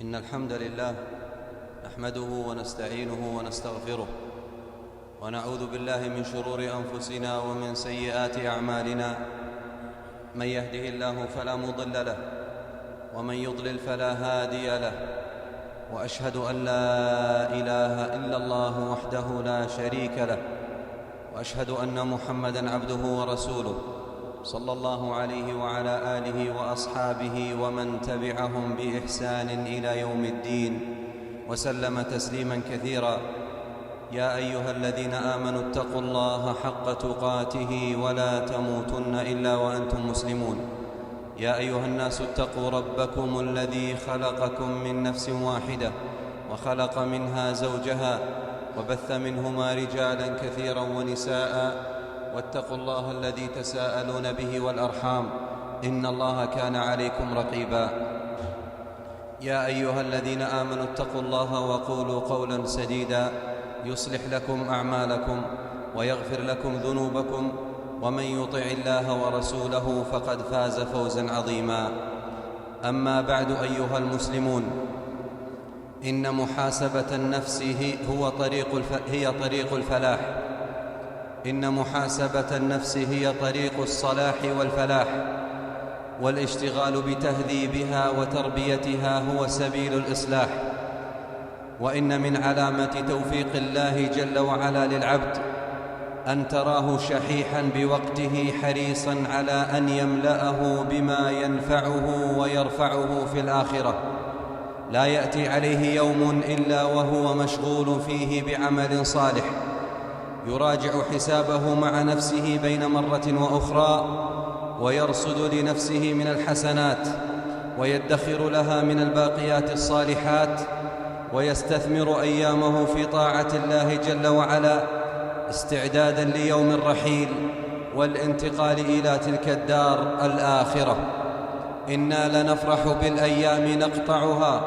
إن الحمد لله نحمده ونستعينه ونستغفره ونعوذ بالله من شرور أنفسنا ومن سيئات أعمالنا. من يهده الله فلا مضل له ومن يضلل فلا هادي له، وأشهد أن لا إله إلا الله وحده لا شريك له، وأشهد أن محمدًا عبده ورسوله صلى الله عليه وعلى آله وأصحابه ومن تبعهم بإحسان إلى يوم الدين وسلم تسليماً كثيراً. يا أيها الذين آمنوا اتقوا الله حق تقاته ولا تموتن إلا وأنتم مسلمون. يا أيها الناس اتقوا ربكم الذي خلقكم من نفس واحدة وخلق منها زوجها وبث منهما رجالاً كثيراً ونساء، واتقوا الله الذي تساءلون به والأرحام إن الله كان عليكم رقيبا. يا أيها الذين آمنوا اتقوا الله وقولوا قولا سديدا يصلح لكم أعمالكم ويغفر لكم ذنوبكم، ومن يطع الله ورسوله فقد فاز فوزا عظيما. أما بعد أيها المسلمون، إن محاسبة النفس هي طريق الفلاح. إن محاسبة النفس هي طريق الصلاح والفلاح، والاشتغال بتهذيبها وتربيتها هو سبيل الإصلاح. وإن من علامة توفيق الله جل وعلا للعبد أن تراه شحيحاً بوقته حريصاً على أن يملأه بما ينفعه ويرفعه في الآخرة. لا يأتي عليه يوم إلا وهو مشغول فيه بعمل صالح، يراجع حسابه مع نفسه بين مرة وأخرى، ويرصد لنفسه من الحسنات ويدخر لها من الباقيات الصالحات، ويستثمر أيامه في طاعة الله جل وعلا استعداداً ليوم الرحيل والانتقال إلى تلك الدار الآخرة. إنا لنفرح بالأيام نقطعها،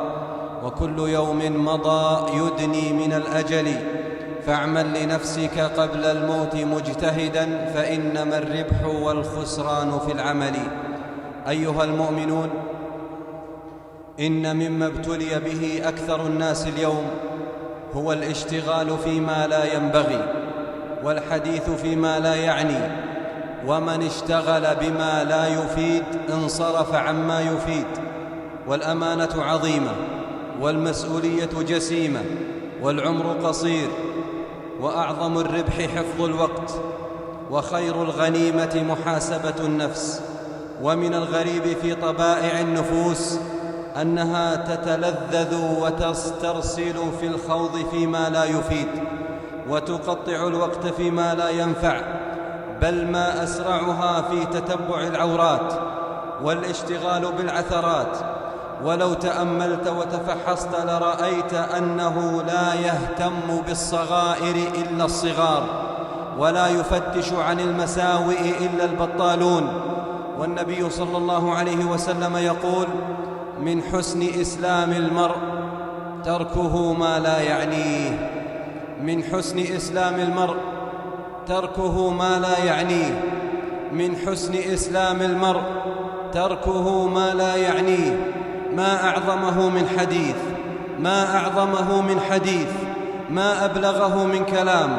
وكل يوم مضى يدني من الأجل، فاعمل لنفسك قبل الموت مجتهداً، فإنما الربح والخسران في العمل. أيها المؤمنون، إن مما ابتلي به أكثر الناس اليوم هو الاشتغال فيما لا ينبغي والحديث فيما لا يعني، ومن اشتغل بما لا يفيد انصرف عما يفيد. والأمانة عظيمة، والمسؤولية جسيمة، والعمر قصير، وأعظم الربح حفظ الوقت، وخير الغنيمة محاسبة النفس. ومن الغريب في طبائع النفوس أنها تتلذذ وتسترسل في الخوض فيما لا يفيد، وتقطع الوقت فيما لا ينفع، بل ما أسرعها في تتبع العورات والاشتغال بالعثرات. ولو تأملت وتفحصت لرأيت أنه لا يهتم بالصغائر إلا الصغار، ولا يفتش عن المساوئ إلا البطالون. والنبي صلى الله عليه وسلم يقول: من حسن إسلام المرء تركه ما لا يعنيه. من حسن إسلام المرء تركه ما لا يعنيه. من حسن إسلام المرء تركه ما لا يعنيه. ما أعظمه من حديث، ما أعظمه من حديث، ما أبلغه من كلام،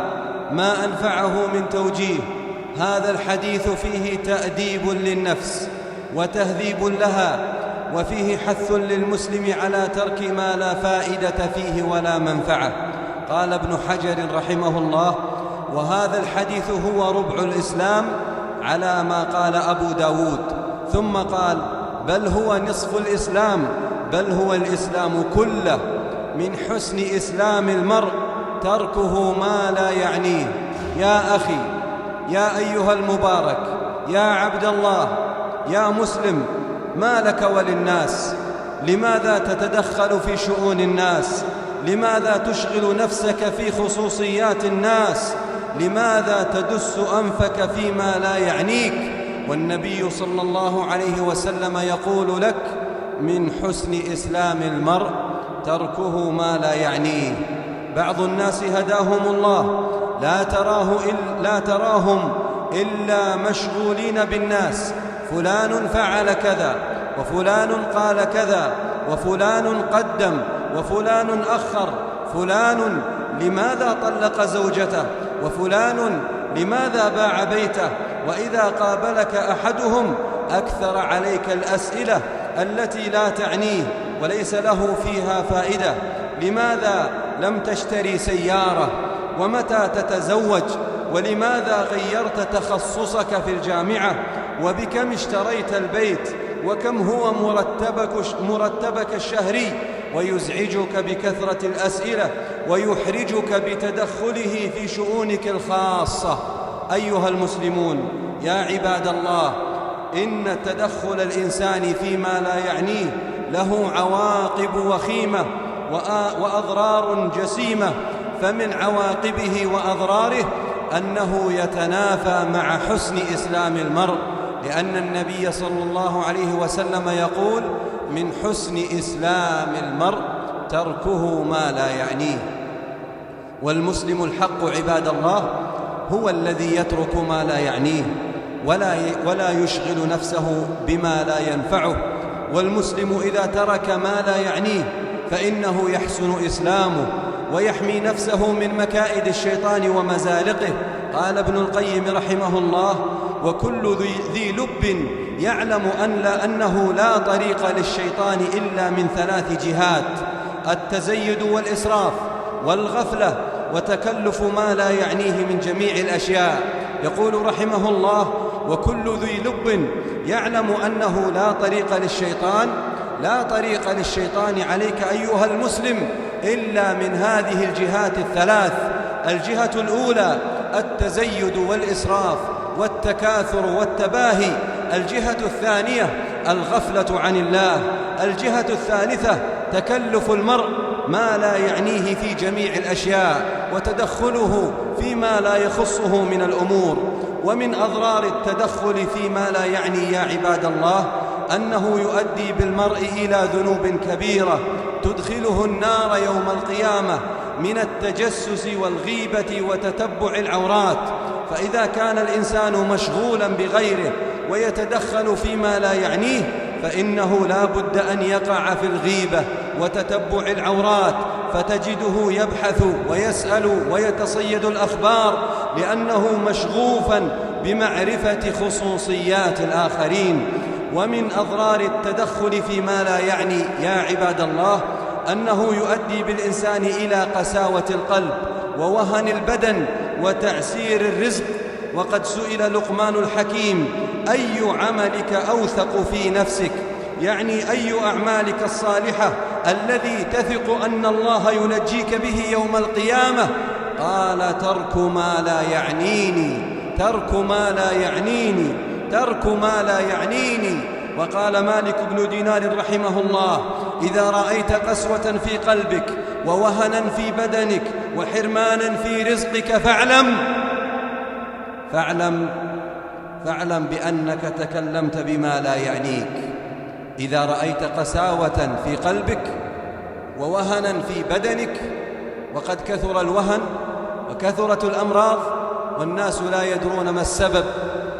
ما أنفعه من توجيه. هذا الحديث فيه تأديب للنفس وتهذيب لها، وفيه حث للمسلم على ترك ما لا فائدة فيه ولا منفعة. قال ابن حجر رحمه الله: وهذا الحديث هو ربع الإسلام على ما قال أبو داود. ثم قال: بل هو نصف الإسلام، بل هو الإسلام كله. من حسن إسلام المرء تركه ما لا يعنيه. يا أخي، يا أيها المبارك، يا عبد الله، يا مسلم، ما لك وللناس؟ لماذا تتدخل في شؤون الناس؟ لماذا تشغل نفسك في خصوصيات الناس؟ لماذا تدس أنفك فيما لا يعنيك؟ والنبي صلى الله عليه وسلم يقول لك: من حسن إسلام المرء تركه ما لا يعنيه. بعض الناس هداهم الله لا تراهم إلا مشغولين بالناس. فلان فعل كذا، وفلان قال كذا، وفلان قدم وفلان أخر، فلان لماذا طلق زوجته، وفلان لماذا باع بيته. وإذا قابلك أحدهم أكثر عليك الأسئلة التي لا تعنيه وليس له فيها فائدة: لماذا لم تشتري سيارة؟ ومتى تتزوج؟ ولماذا غيرت تخصصك في الجامعة؟ وبكم اشتريت البيت؟ وكم هو مرتبك الشهري؟ ويزعجك بكثرة الأسئلة ويحرجك بتدخله في شؤونك الخاصة. أيها المسلمون، يا عباد الله، إن تدخل الإنسان فيما لا يعنيه له عواقب وخيمة وأضرار جسيمة. فمن عواقبه وأضراره أنه يتنافى مع حسن إسلام المرء، لأن النبي صلى الله عليه وسلم يقول: من حسن إسلام المرء تركه ما لا يعنيه. والمسلم الحق عباد الله هو الذي يترك ما لا يعنيه ولا يشغل نفسه بما لا ينفعه. والمسلم إذا ترك ما لا يعنيه فإنه يحسن إسلامه ويحمي نفسه من مكائد الشيطان ومزالقه. قال ابن القيم رحمه الله: وكل ذي لب يعلم أنه لا طريق للشيطان إلا من 3 جهات: التزيد والإسراف والغفلة وتكلف ما لا يعنيه من جميع الأشياء. يقول رحمه الله: وكل ذي لب يعلم أنه لا طريق للشيطان عليك أيها المسلم إلا من هذه الجهات ال3: الجهة الأولى التزيد والإسراف والتكاثر والتباهي، الجهة الثانية الغفلة عن الله، الجهة الثالثة تكلف المرء ما لا يعنيه في جميع الأشياء وتدخله فيما لا يخصه من الأمور. ومن أضرار التدخل فيما لا يعني يا عباد الله أنه يؤدي بالمرء إلى ذنوب كبيرة تدخله النار يوم القيامة، من التجسس والغيبة وتتبع العورات. فإذا كان الإنسان مشغولا بغيره ويتدخل فيما لا يعنيه فإنه لا بد أن يقع في الغيبة وتتبع العورات، فتجده يبحث ويسأل ويتصيد الأخبار لأنه مشغوفا بمعرفة خصوصيات الآخرين. ومن أضرار التدخل فيما لا يعني يا عباد الله أنه يؤدي بالإنسان إلى قساوة القلب ووهن البدن وتعسير الرزق. وقد سئل لقمان الحكيم: أي عملك أوثق في نفسك؟ يعني أي أعمالك الصالحة الذي تثق أن الله ينجيك به يوم القيامة؟ قال: ترك ما لا يعنيني، ترك ما لا يعنيني، ترك ما لا يعنيني. وقال مالك بن دينار رحمه الله: إذا رأيت قسوة في قلبك ووهنا في بدنك وحرمانا في رزقك فاعلم بأنك تكلمت بما لا يعنيك. إذا رأيت قساوة في قلبك ووهنا في بدنك، وقد كثر الوهن وكثرت الأمراض والناس لا يدرون ما السبب،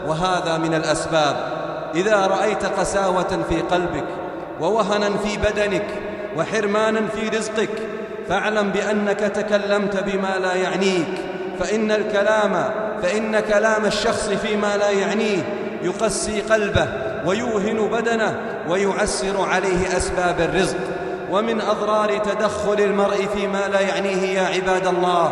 وهذا من الأسباب. إذا رأيت قساوة في قلبك ووهنا في بدنك وحرمانا في رزقك فاعلم بأنك تكلمت بما لا يعنيك، فإن كلام الشخص فيما لا يعنيه يقسي قلبه ويوهن بدنه ويعسر عليه أسباب الرزق. ومن أضرار تدخل المرء فيما لا يعنيه يا عباد الله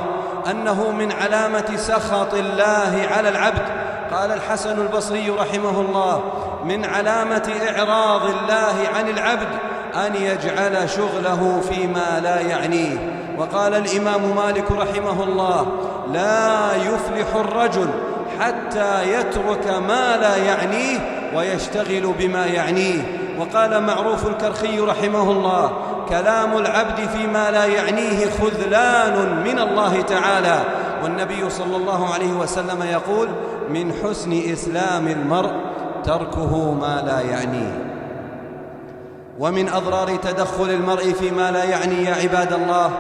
أنه من علامة سخط الله على العبد. قال الحسن البصري رحمه الله: من علامة إعراض الله عن العبد أن يجعل شغله فيما لا يعنيه. وقال الإمام مالك رحمه الله: لا يفلح الرجل حتى يترك ما لا يعنيه ويشتغل بما يعنيه. وقال معروف الكرخي رحمه الله: كلام العبد فيما لا يعنيه خذلان من الله تعالى. والنبي صلى الله عليه وسلم يقول: من حسن إسلام المرء تركه ما لا يعنيه. ومن أضرار تدخل المرء فيما لا يعني يا عباد الله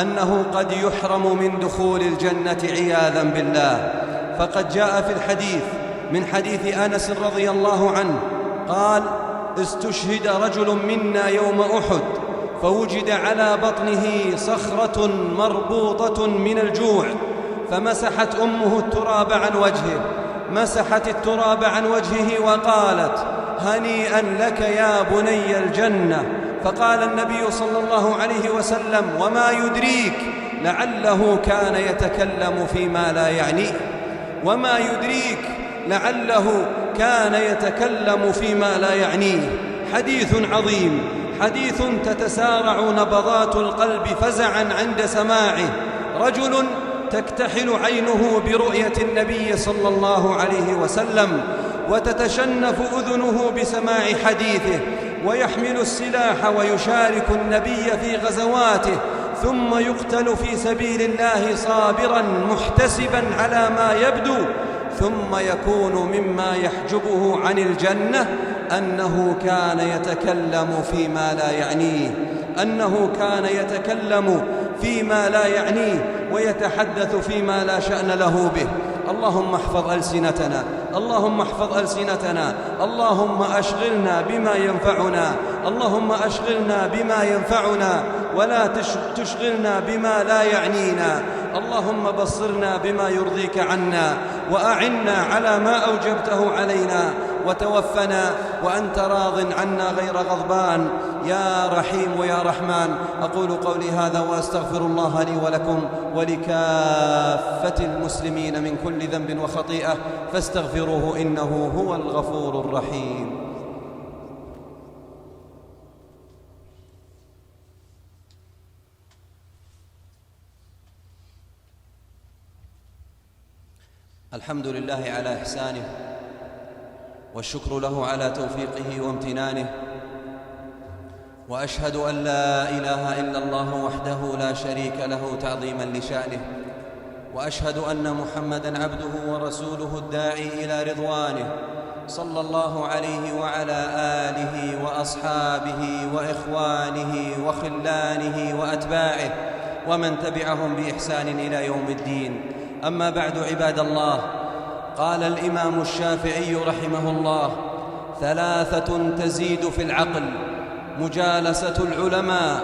أنه قد يحرم من دخول الجنة عياذا بالله. فقد جاء في الحديث من حديث أنس رضي الله عنه قال: استشهد رجل منا يوم أحد فوجد على بطنه صخرة مربوطة من الجوع، فمسحت أمه التراب عن وجهه، مسحت التراب عن وجهه وقالت: هنيئا لك يا بني الجنة. فقال النبي صلى الله عليه وسلم: وما يدريك لعله كان يتكلم فيما لا يعنيه، وما يدريك لعله كان يتكلم فيما لا يعنيه. حديث عظيم، حديث تتسارع نبضات القلب فزعا عند سماعه. رجل تكتحل عينه برؤية النبي صلى الله عليه وسلم، وتتشنف أذنه بسماع حديثه، ويحمل السلاح ويشارك النبي في غزواته، ثم يقتل في سبيل الله صابرا محتسبا على ما يبدو، ثم يكون مما يحجبه عن الجنة أنه كان يتكلم فيما لا يعنيه، أنه كان يتكلم فيما لا يعنيه ويتحدث فيما لا شأن له به. اللهم احفظ ألسنتنا، اللهم احفظ ألسنتنا، اللهم أشغلنا بما ينفعنا، اللهم أشغلنا بما ينفعنا ولا تشغلنا بما لا يعنينا. اللهم بصرنا بما يرضيك عنا، وأعنا على ما أوجبته علينا، وتوفنا وأنت راض عنا غير غضبان يا رحيم يا رحمن. أقول قولي هذا وأستغفر الله لي ولكم ولكافة المسلمين من كل ذنب وخطيئة، فاستغفروه إنه هو الغفور الرحيم. الحمد لله على إحسانه، والشكر له على توفيقه وامتنانه، وأشهد أن لا إله إلا الله وحده لا شريك له تعظيما لشأنه، وأشهد أن محمدًا عبده ورسوله الداعي إلى رضوانه، صلى الله عليه وعلى آله وأصحابه وإخوانه وخلانه وأتباعه ومن تبعهم بإحسان إلى يوم الدين. أما بعد، عباد الله، قال الإمام الشافعي رحمه الله: ثلاثة تزيد في العقل: مجالسة العلماء،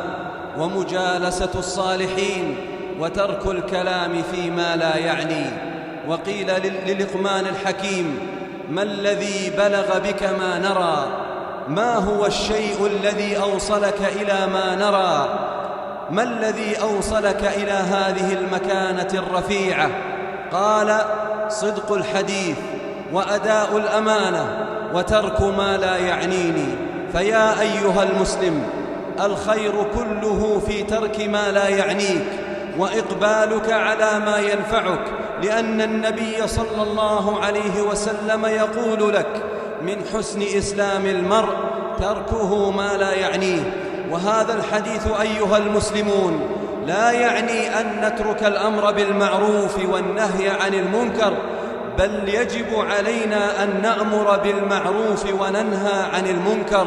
ومجالسة الصالحين، وترك الكلام فيما لا يعني. وقيل للقمان الحكيم: ما الذي بلغ بك ما نرى؟ ما هو الشيء الذي أوصلك إلى ما نرى؟ ما الذي أوصلك إلى هذه المكانة الرفيعة؟ قال: صدق الحديث، وأداء الأمانة، وترك ما لا يعنيني. فيا أيها المسلم، الخير كله في ترك ما لا يعنيك وإقبالك على ما ينفعك، لأن النبي صلى الله عليه وسلم يقول لك: من حسن إسلام المرء تركه ما لا يعنيه. وهذا الحديث أيها المسلمون لا يعني أن نترك الأمر بالمعروف والنهي عن المنكر، بل يجب علينا أن نأمر بالمعروف وننهى عن المنكر،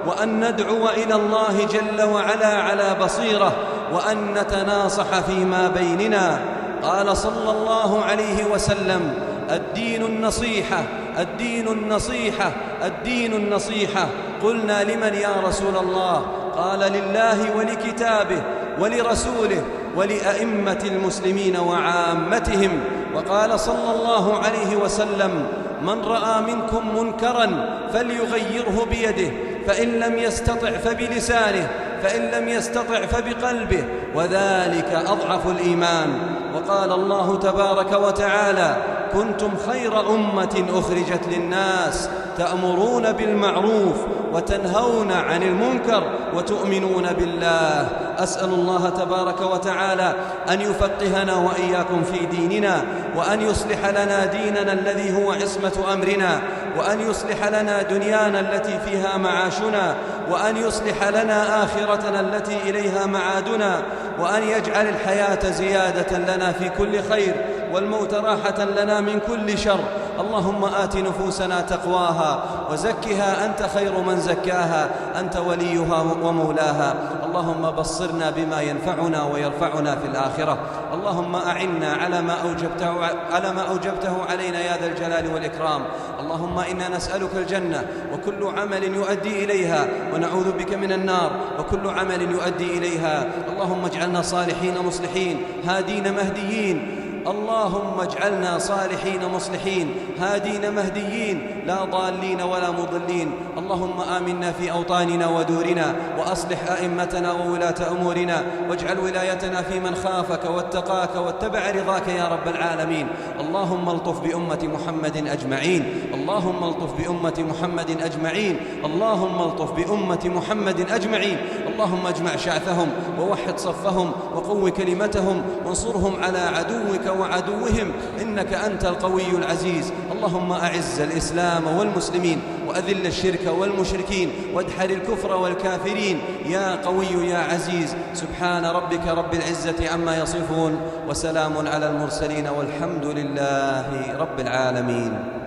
وأن ندعو إلى الله جل وعلا على بصيرة، وأن نتناصح فيما بيننا. قال صلى الله عليه وسلم: الدين النصيحة، الدين النصيحة، الدين النصيحة. قلنا: لمن يا رسول الله؟ قال: لله ولكتابه ولرسوله ولأئمة المسلمين وعامتهم. وقال صلى الله عليه وسلم: من رأى منكم منكرا فليغيره بيده، فإن لم يستطع فبلسانه، فإن لم يستطع فبقلبه، وذلك أضعف الإيمان. وقال الله تبارك وتعالى: كنتم خير أمة أخرجت للناس تأمرون بالمعروف وتنهون عن المنكر وتؤمنون بالله. أسأل الله تبارك وتعالى أن يفقهنا وإياكم في ديننا، وأن يصلح لنا ديننا الذي هو عصمة أمرنا، وأن يصلح لنا دنيانا التي فيها معاشنا، وأن يصلح لنا آخرتنا التي إليها معادنا، وأن يجعل الحياة زيادة لنا في كل خير، والموت راحة لنا من كل شر، اللهم آت نفوسنا تقواها وزكها أنت خير من زكاها، أنت وليها ومولاها. اللهم بصرنا بما ينفعنا ويرفعنا في الآخرة. اللهم أعنا على ما أوجبته علينا يا ذا الجلال والإكرام. اللهم إنا نسألك الجنة وكل عمل يؤدي إليها، ونعوذ بك من النار وكل عمل يؤدي إليها. اللهم اجعلنا صالحين مصلحين هادين مهديين. اللهم اجعلنا صالحين مصلحين هادين مهديين لا ضالين ولا مضلين. اللهم آمنا في أوطاننا ودورنا، وأصلح أئمتنا وولاة أمورنا، واجعل ولايتنا في من خافك واتقاك واتبع رضاك يا رب العالمين. اللهم الطف بأمة محمد أجمعين، اللهم الطف بأمة محمد أجمعين، اللهم الطف بأمة محمد أجمعين. اللهم اجمع شعثهم ووحد صفهم وقو كلمتهم وانصرهم على عدوك وعدوهم، إنك أنت القوي العزيز. اللهم أعز الإسلام والمسلمين وأذل الشرك والمشركين وادحر الكفر والكافرين يا قوي يا عزيز. سبحان ربك رب العزة عما يصفون، وسلام على المرسلين، والحمد لله رب العالمين.